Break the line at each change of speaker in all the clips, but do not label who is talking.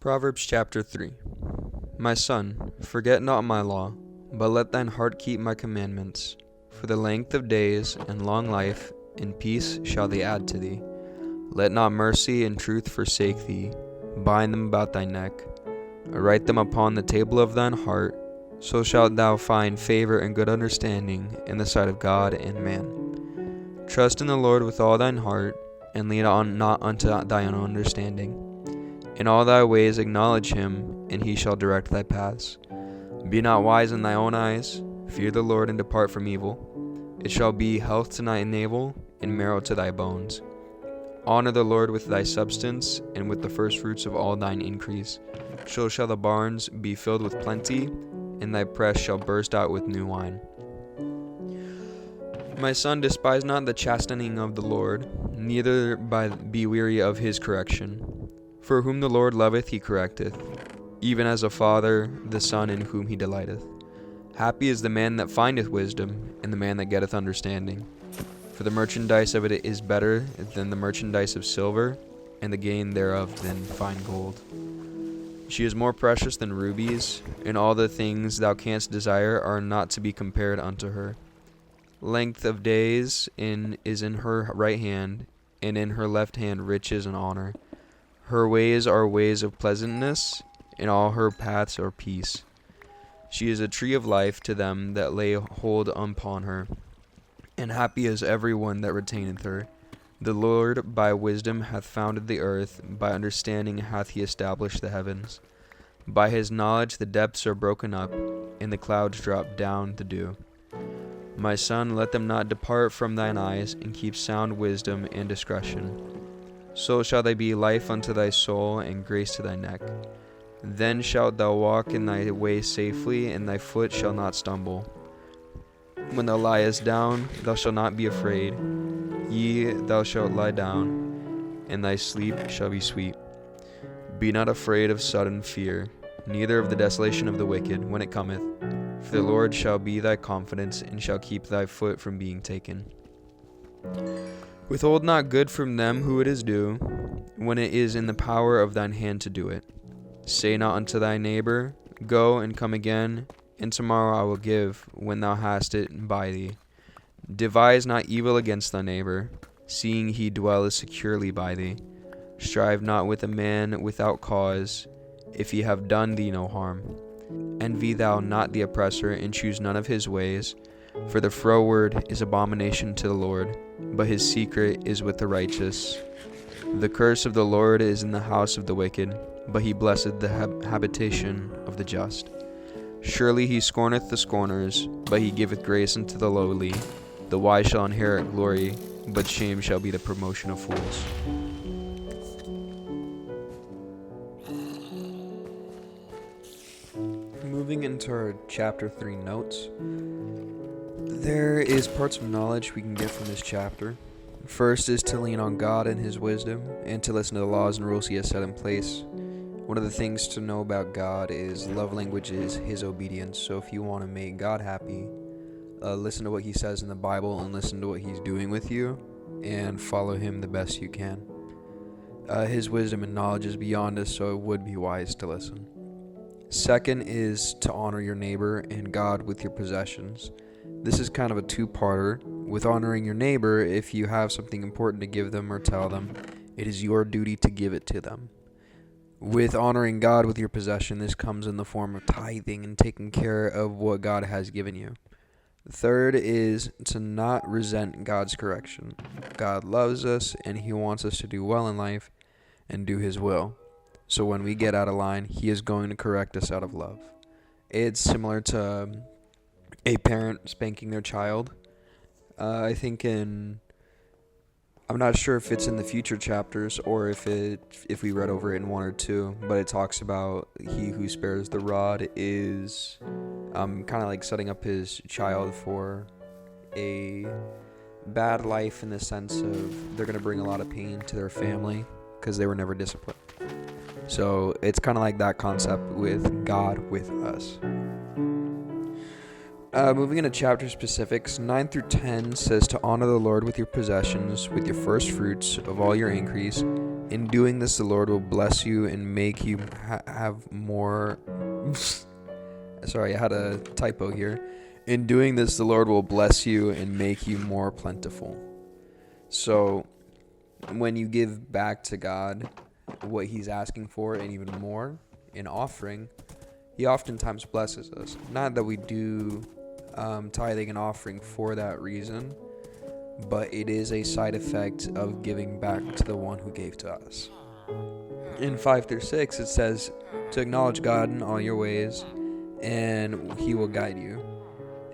Proverbs chapter 3. My son, forget not my law, but let thine heart keep my commandments. For the length of days and long life and peace shall they add to thee. Let not mercy and truth forsake thee. Bind them about thy neck. Write them upon the table of thine heart. So shalt thou find favor and good understanding in the sight of God and man. Trust in the Lord with all thine heart, and lean on not unto thine own understanding. In all thy ways acknowledge him, and he shall direct thy paths. Be not wise in thy own eyes. Fear the Lord and depart from evil. It shall be health to thy navel, and marrow to thy bones. Honor the Lord with thy substance, and with the firstfruits of all thine increase. So shall the barns be filled with plenty, and thy press shall burst out with new wine. My son, despise not the chastening of the Lord, neither be weary of his correction. For whom the Lord loveth he correcteth, even as a father the son in whom he delighteth. Happy is the man that findeth wisdom, and the man that getteth understanding. For the merchandise of it is better than the merchandise of silver, and the gain thereof than fine gold. She is more precious than rubies, and all the things thou canst desire are not to be compared unto her. Length of days is in her right hand, and in her left hand riches and honor. Her ways are ways of pleasantness, and all her paths are peace. She is a tree of life to them that lay hold upon her, and happy is every one that retaineth her. The Lord by wisdom hath founded the earth, by understanding hath he established the heavens. By his knowledge the depths are broken up, and the clouds drop down the dew. My son, let them not depart from thine eyes, and keep sound wisdom and discretion. So shall they be life unto thy soul, and grace to thy neck. Then shalt thou walk in thy way safely, and thy foot shall not stumble. When thou liest down, thou shalt not be afraid. Thou shalt lie down, and thy sleep shall be sweet. Be not afraid of sudden fear, neither of the desolation of the wicked, when it cometh. For the Lord shall be thy confidence, and shall keep thy foot from being taken. Withhold not good from them who it is due, when it is in the power of thine hand to do it. Say not unto thy neighbor, Go and come again, and tomorrow I will give, when thou hast it by thee. Devise not evil against thy neighbor, seeing he dwelleth securely by thee. Strive not with a man without cause, if he have done thee no harm. Envy thou not the oppressor, and choose none of his ways. For the froward is abomination to the Lord, but his secret is with the righteous. The curse of the Lord is in the house of the wicked, but he blesseth the habitation of the just. Surely he scorneth the scorners, but he giveth grace unto the lowly. The wise shall inherit glory, but shame shall be the promotion of fools. Moving into our chapter 3 notes. There is parts of knowledge we can get from this chapter. First is to lean on God and his wisdom, and to listen to the laws and rules he has set in place. One of the things to know about God is love language is his obedience. So if you want to make God happy, listen to what he says in the Bible, and listen to what he's doing with you, and follow him the best you can. His wisdom and knowledge is beyond us, so it would be wise to listen. Second is to honor your neighbor and God with your possessions. This is kind of a two-parter. With honoring your neighbor, if you have something important to give them or tell them, it is your duty to give it to them. With honoring God with your possession, this comes in the form of tithing and taking care of what God has given you. Third is to not resent God's correction. God loves us, and he wants us to do well in life and do his will. So when we get out of line, he is going to correct us out of love. It's similar to a parent spanking their child. I'm not sure if it's in the future chapters or if we read over it in 1 or 2, but it talks about he who spares the rod is kind of like setting up his child for a bad life, in the sense of they're going to bring a lot of pain to their family because they were never disciplined. So it's kind of like that concept with God with us. Moving into chapter specifics, 9 through 10 says to honor the Lord with your possessions, with your first fruits of all your increase. In doing this, the Lord will bless you and make you have more. Sorry, I had a typo here. In doing this, the Lord will bless you and make you more plentiful. So, when you give back to God what He's asking for and even more in offering, He oftentimes blesses us. Not that we do tithing and offering for that reason, but it is a side effect of giving back to the one who gave to us. In 5-6, it says to acknowledge God in all your ways, and He will guide you.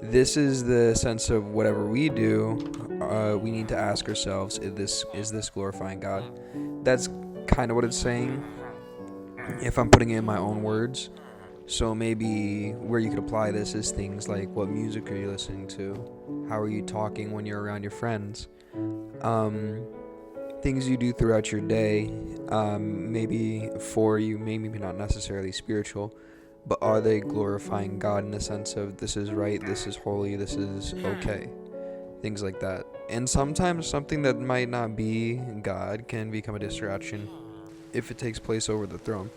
This is the sense of whatever we do, we need to ask ourselves, is this glorifying God? That's kind of what it's saying, if I'm putting it in my own words. So maybe where you could apply this is things like, what music are you listening to? How are you talking when you're around your friends? Things you do throughout your day, maybe for you, maybe not necessarily spiritual, but are they glorifying God in the sense of this is right, this is holy, this is okay? Things like that. And sometimes something that might not be God can become a distraction if it takes place over the throne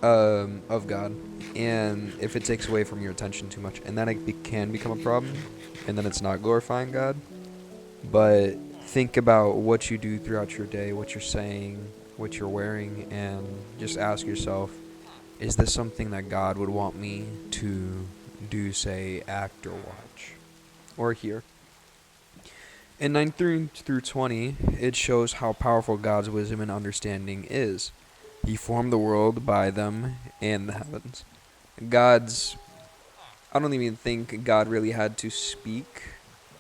of God, and if it takes away from your attention too much, and then it can become a problem, and then it's not glorifying God. But think about what you do throughout your day, what you're saying, what you're wearing, and just ask yourself, is this something that God would want me to do, say, act or watch or hear? In 9 through 20, it shows how powerful God's wisdom and understanding is. He formed the world by them and the heavens. I don't even think God really had to speak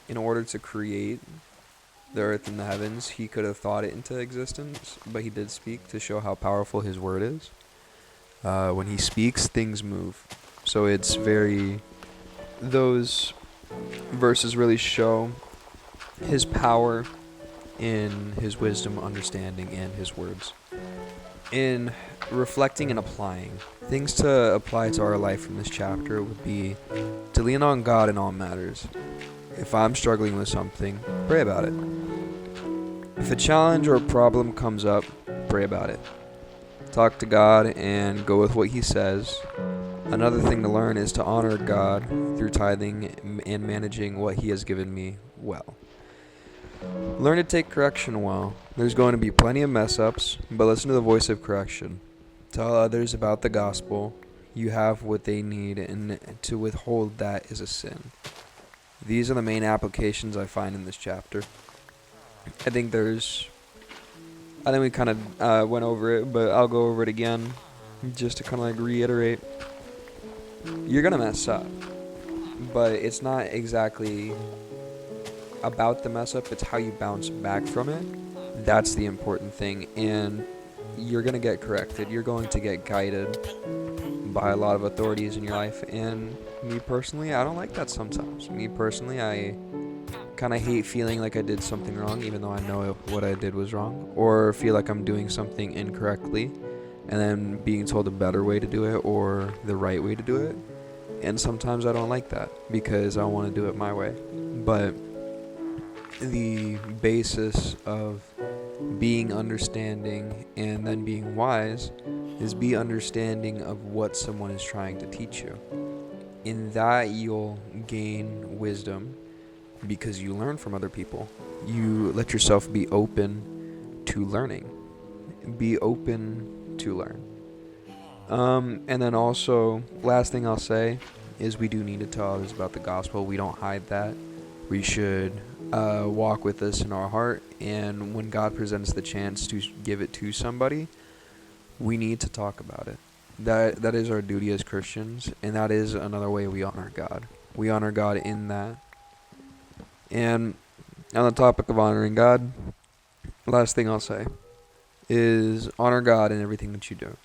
in order to create the earth and the heavens. He could have thought it into existence, but He did speak to show how powerful His word is. When He speaks, things move. So those verses really show His power in His wisdom, understanding, and His words. In reflecting and applying, things to apply to our life from this chapter would be to lean on God in all matters. If I'm struggling with something, pray about it. If a challenge or a problem comes up, pray about it. Talk to God and go with what He says. Another thing to learn is to honor God through tithing and managing what He has given me well. Learn to take correction well. There's going to be plenty of mess-ups, but listen to the voice of correction. Tell others about the gospel. You have what they need, and to withhold that is a sin. These are the main applications I find in this chapter. I think we kind of went over it, but I'll go over it again just to kind of reiterate. You're going to mess up, but it's not exactly about the mess up, it's how you bounce back from it. That's the important thing, and you're going to get corrected. You're going to get guided by a lot of authorities in your life, and me personally, I don't like that sometimes. Me personally, I kind of hate feeling like I did something wrong, even though I know what I did was wrong, or feel like I'm doing something incorrectly, and then being told a better way to do it or the right way to do it. And sometimes I don't like that because I want to do it my way. But the basis of being understanding and then being wise is be understanding of what someone is trying to teach you. In that, you'll gain wisdom because you learn from other people. You let yourself be open to learning. Be open to learn. And then also, last thing I'll say is we do need to tell others about the gospel. We don't hide that. We should walk with this in our heart, and when God presents the chance to give it to somebody, we need to talk about it. That is our duty as Christians, and that is another way we honor God. We honor God in that. And on the topic of honoring God, last thing I'll say is honor God in everything that you do.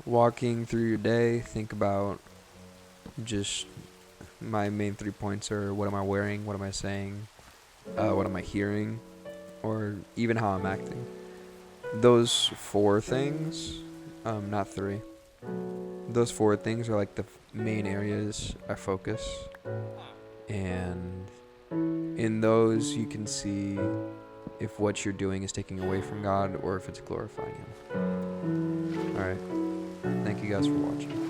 Walking through your day, think about just my main 3 points are: what am I wearing, what am I saying, what am I hearing, or even how I'm acting. Those 4 things, not 3. Those 4 things are like the main areas I focus, and in those you can see if what you're doing is taking away from God or if it's glorifying Him. Alright. Thank you guys for watching.